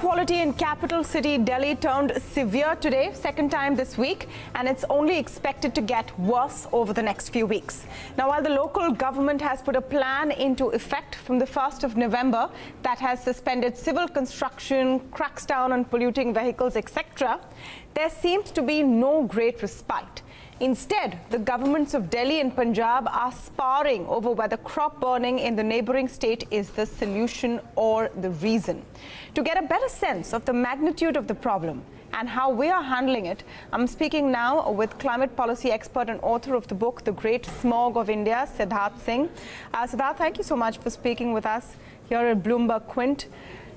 quality in capital city Delhi turned severe today, second time this week, and it's only expected to get worse over the next few weeks. Now, while the local government has put a plan into effect from the 1st of November that has suspended civil construction, cracks down on polluting vehicles, etc., there seems to be no great respite. Instead, the governments of Delhi and Punjab are sparring over whether crop burning in the neighboring state is the solution or the reason. To get a better sense of the magnitude of the problem and how we are handling it, I'm speaking now with climate policy expert and author of the book, The Great Smog of India, Siddharth Singh. Siddharth, thank you so much for speaking with us here at Bloomberg Quint.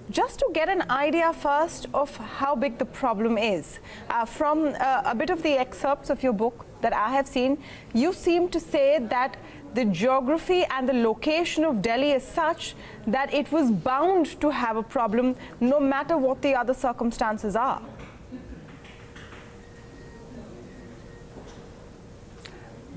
Just to get an idea first of how big the problem is, from a bit of the excerpts of your book that I have seen, you seem to say that the geography and the location of Delhi is such that it was bound to have a problem no matter what the other circumstances are.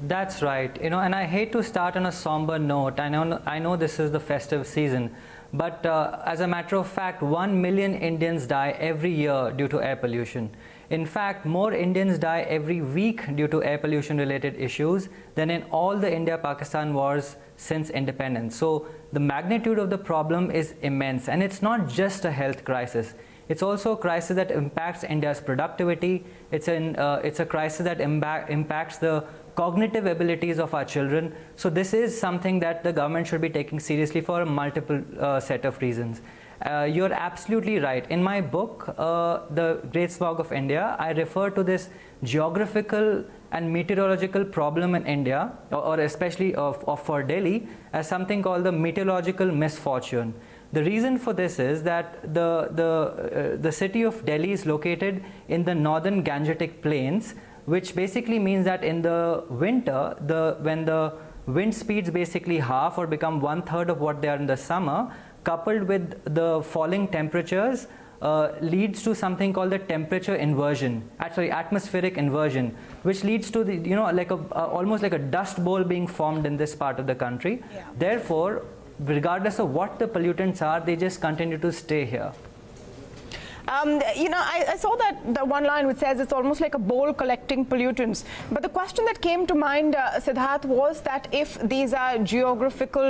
That's right, and I hate to start on a somber note. I know this is the festive season, but as a matter of fact, 1 million Indians die every year due to air pollution. In fact, more Indians die every week due to air pollution related issues than in all the India-Pakistan wars since independence. So the magnitude of the problem is immense, and it's not just a health crisis. It's also a crisis that impacts India's productivity. It's a crisis that impacts the cognitive abilities of our children. So this is something that the government should be taking seriously for a multiple set of reasons. You're absolutely right. In my book, The Great Smog of India, I refer to this geographical and meteorological problem in India, or especially for Delhi, as something called the meteorological misfortune. The reason for this is that the city of Delhi is located in the northern Gangetic Plains, which basically means that in the winter, when the wind speeds basically half or become 1/3 of what they are in the summer, coupled with the falling temperatures, leads to something called the temperature inversion, atmospheric inversion, which leads to the almost like a dust bowl being formed in this part of the country. Yeah. Therefore, regardless of what the pollutants are, they just continue to stay here. I saw that the one line which says it's almost like a bowl collecting pollutants. But the question that came to mind, Siddharth, was that if these are geographical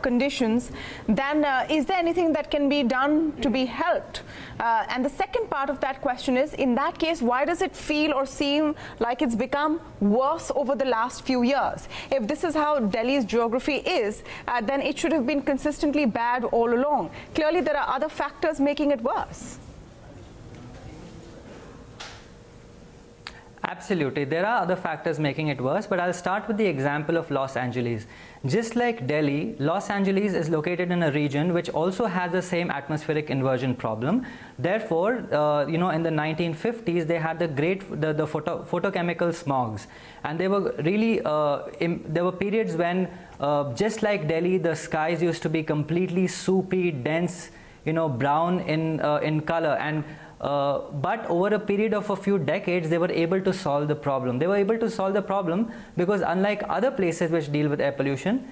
conditions, then is there anything that can be done to be helped? And the second part of that question is, in that case, why does it feel or seem like it's become worse over the last few years? If this is how Delhi's geography is, then it should have been consistently bad all along. Clearly, there are other factors making it worse. Absolutely. There are other factors making it worse, but I'll start with the example of Los Angeles. Just like Delhi, Los Angeles is located in a region which also has the same atmospheric inversion problem. Therefore, in the 1950s, they had the photochemical smogs. And they were really, there were periods when, just like Delhi, the skies used to be completely soupy, dense, brown in color. And but over a period of a few decades, they were able to solve the problem. They were able to solve the problem because, unlike other places which deal with air pollution,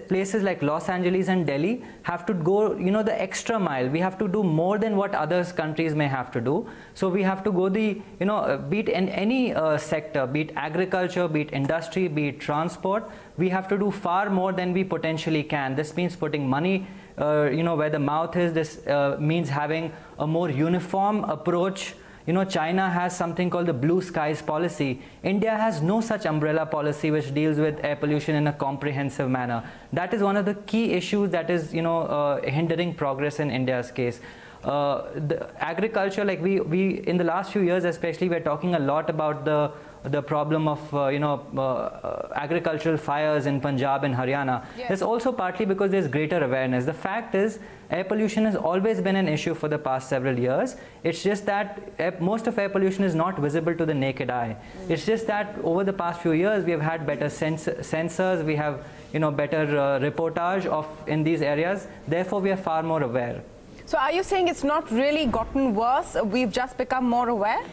places like Los Angeles and Delhi have to go, the extra mile. We have to do more than what other countries may have to do. So we have to go be it in any sector, be it agriculture, be it industry, be it transport, we have to do far more than we potentially can. This means putting money where the mouth is. This means having a more uniform approach. China has something called the blue skies policy. India has no such umbrella policy which deals with air pollution in a comprehensive manner. That is one of the key issues that is, hindering progress in India's case. The agriculture, like we in the last few years especially, we're talking a lot about the problem of agricultural fires in Punjab and Haryana. Yes. That's also partly because there's greater awareness. The fact is, air pollution has always been an issue for the past several years. It's just that most of air pollution is not visible to the naked eye. It's just that over the past few years, we have had better sensors, we have better reportage in these areas. Therefore, we are far more aware. So are you saying it's not really gotten worse? We've just become more aware?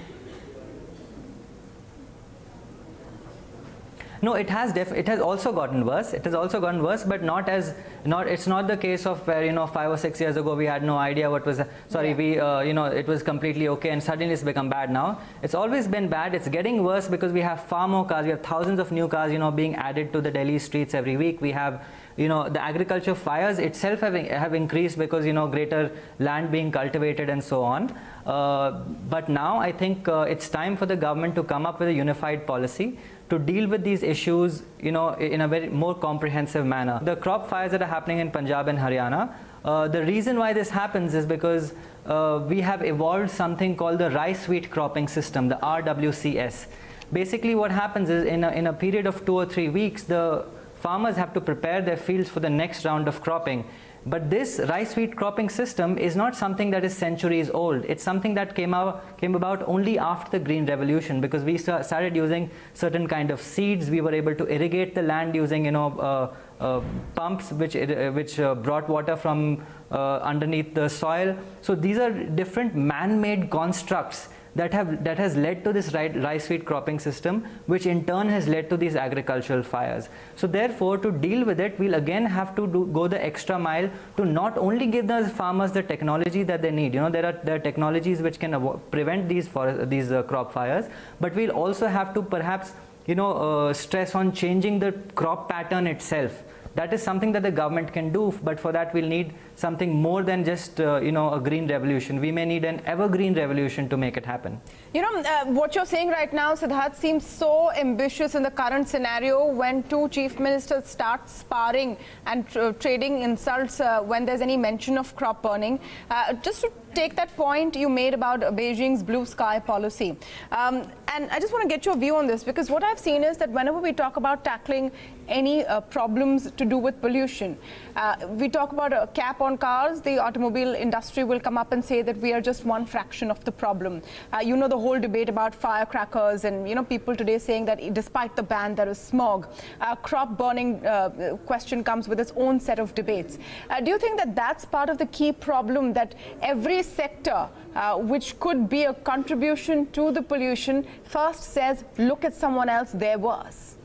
No, it has also gotten worse. It has also gotten worse, but it's not the case of where, 5 or 6 years ago we had no idea what was, it was completely okay and suddenly it's become bad now. It's always been bad. It's getting worse because we have far more cars. We have thousands of new cars, being added to the Delhi streets every week. We have, the agriculture fires itself have increased because, greater land being cultivated and so on. But now I think it's time for the government to come up with a unified policy to deal with these issues, in a very more comprehensive manner. The crop fires that are happening in Punjab and Haryana, the reason why this happens is because we have evolved something called the rice wheat cropping system, the RWCS. Basically what happens is in a period of 2 or 3 weeks, the farmers have to prepare their fields for the next round of cropping. But this rice wheat cropping system is not something that is centuries old. It's something that came about only after the Green Revolution, because we started using certain kind of seeds. We were able to irrigate the land using pumps which brought water from underneath the soil. So these are different man-made constructs that has led to this rice wheat cropping system, which in turn has led to these agricultural fires. So therefore, to deal with it, we'll again have to go the extra mile to not only give the farmers the technology that they need. There are technologies which can prevent these crop fires, but we'll also have to perhaps stress on changing the crop pattern itself. That is something that the government can do, but for that we'll need something more than just a green revolution. We may need an evergreen revolution to make it happen. What you're saying right now, Siddharth, seems so ambitious in the current scenario when two chief ministers start sparring and trading insults when there's any mention of crop burning. Just to take that point you made about Beijing's blue sky policy. And I just want to get your view on this, because what I've seen is that whenever we talk about tackling any problems to do with pollution, we talk about a cap on cars, the automobile industry will come up and say that we are just one fraction of the problem. The whole debate about firecrackers and, people today saying that despite the ban, there is smog. Crop burning question comes with its own set of debates. Do you think that that's part of the key problem, that every sector which could be a contribution to the pollution first says, look at someone else, they're worse?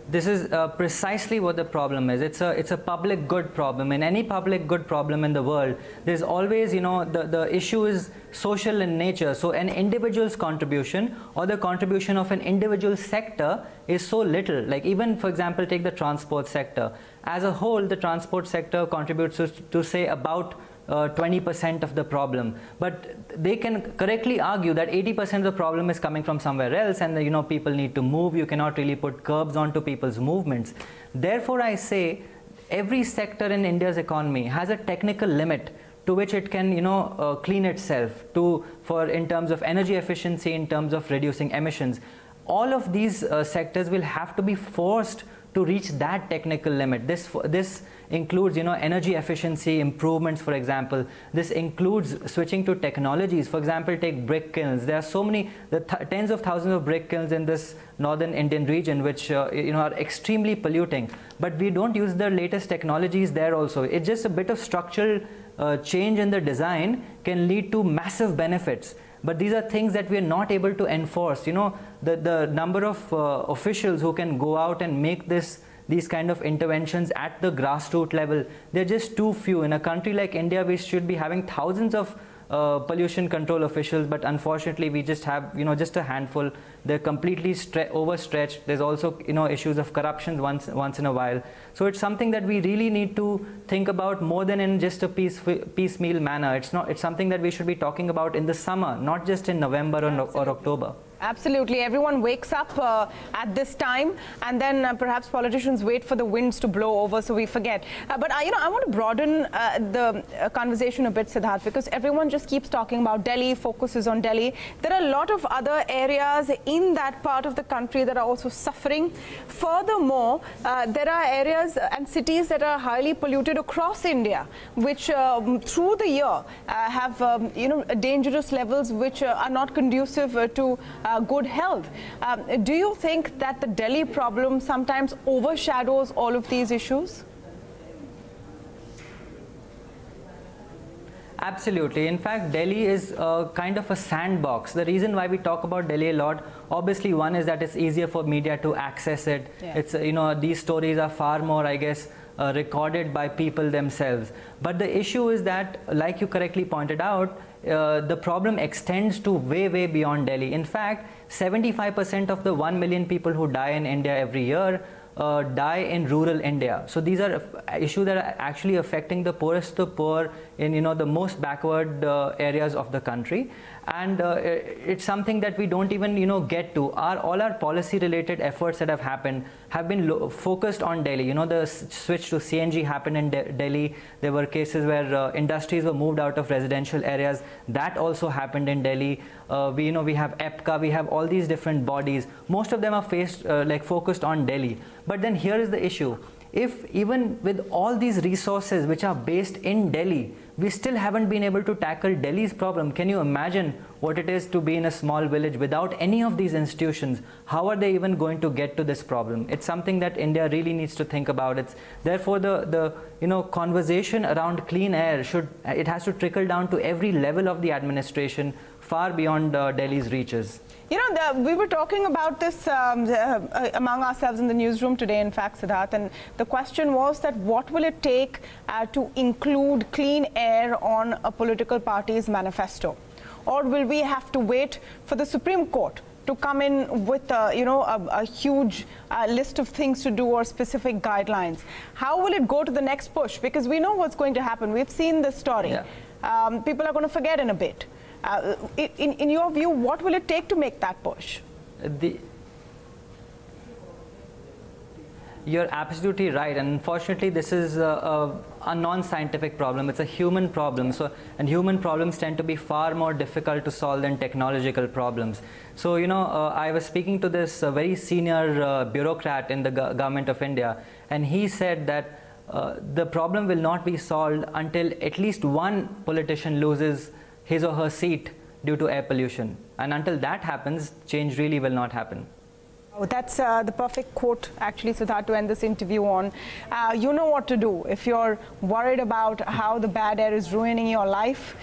This is precisely what the problem is. It's a public good problem. In any public good problem in the world, there's always, the issue is social in nature. So an individual's contribution or the contribution of an individual sector is so little. Like even, for example, take the transport sector. As a whole, the transport sector contributes to say about 20% of the problem, but they can correctly argue that 80% of the problem is coming from somewhere else, and people need to move. You cannot really put curbs onto people's movements. Therefore, I say every sector in India's economy has a technical limit to which it can clean itself in terms of energy efficiency, in terms of reducing emissions. All of these sectors will have to be forced to reach that technical limit. This includes energy efficiency improvements, for example. This includes switching to technologies. For example, take brick kilns. There are so many, tens of thousands of brick kilns in this northern Indian region, which are extremely polluting. But we don't use the latest technologies there also. It's just a bit of structural change in the design can lead to massive benefits. But these are things that we are not able to enforce. The number of officials who can go out and make these kind of interventions at the grassroots level, they're just too few. In a country like India, we should be having thousands of pollution control officials, but unfortunately we just have just a handful. They're completely overstretched. There's also issues of corruption once in a while. So it's something that we really need to think about more than in just a piecemeal manner. It's something that we should be talking about in the summer, not just in November or October. Absolutely. Everyone wakes up at this time, and then perhaps politicians wait for the winds to blow over, so we forget. But I want to broaden the conversation a bit, Siddharth, because everyone just keeps talking about Delhi, focuses on Delhi. There are a lot of other areas in that part of the country that are also suffering. Furthermore, there are areas and cities that are highly polluted across India, which through the year have dangerous levels which are not conducive to good health. Do you think that the Delhi problem sometimes overshadows all of these issues? Absolutely. In fact, Delhi is kind of a sandbox. The reason why we talk about Delhi a lot, obviously, one is that it's easier for media to access it. Yeah. It's, these stories are far more, I guess, recorded by people themselves. But the issue is that, like you correctly pointed out, the problem extends to way, way beyond Delhi. In fact, 75% of the 1 million people who die in India every year die in rural India. So these are issues that are actually affecting the poorest of the poor in the most backward areas of the country. And it's something that we don't even get to. All our policy related efforts that have happened have been focused on Delhi. The switch to CNG happened in Delhi. There were cases where industries were moved out of residential areas. That also happened in Delhi. We have EPCA, we have all these different bodies. Most of them are focused on Delhi. But then here is the issue. If even with all these resources which are based in Delhi, we still haven't been able to tackle Delhi's problem. Can you imagine what it is to be in a small village without any of these institutions? How are they even going to get to this problem? It's something that India really needs to think about. Therefore, the conversation around clean air has to trickle down to every level of the administration, far beyond Delhi's reaches. We were talking about this among ourselves in the newsroom today, in fact, Siddharth, and the question was that what will it take to include clean air on a political party's manifesto? Or will we have to wait for the Supreme Court to come in with a huge list of things to do or specific guidelines? How will it go to the next push? Because we know what's going to happen. We've seen this story. Yeah. People are going to forget in a bit. In your view, what will it take to make that push? You're absolutely right, and unfortunately this is a non-scientific problem. It's a human problem, and human problems tend to be far more difficult to solve than technological problems. So I was speaking to this very senior bureaucrat in the government of India, and he said that the problem will not be solved until at least one politician loses his or her seat due to air pollution, and until that happens, change really will not happen. Oh, that's the perfect quote, actually, Siddharth, to end this interview on. You know what to do. If you're worried about how the bad air is ruining your life,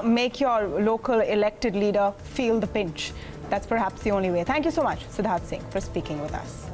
make your local elected leader feel the pinch. That's perhaps the only way. Thank you so much, Siddharth Singh, for speaking with us.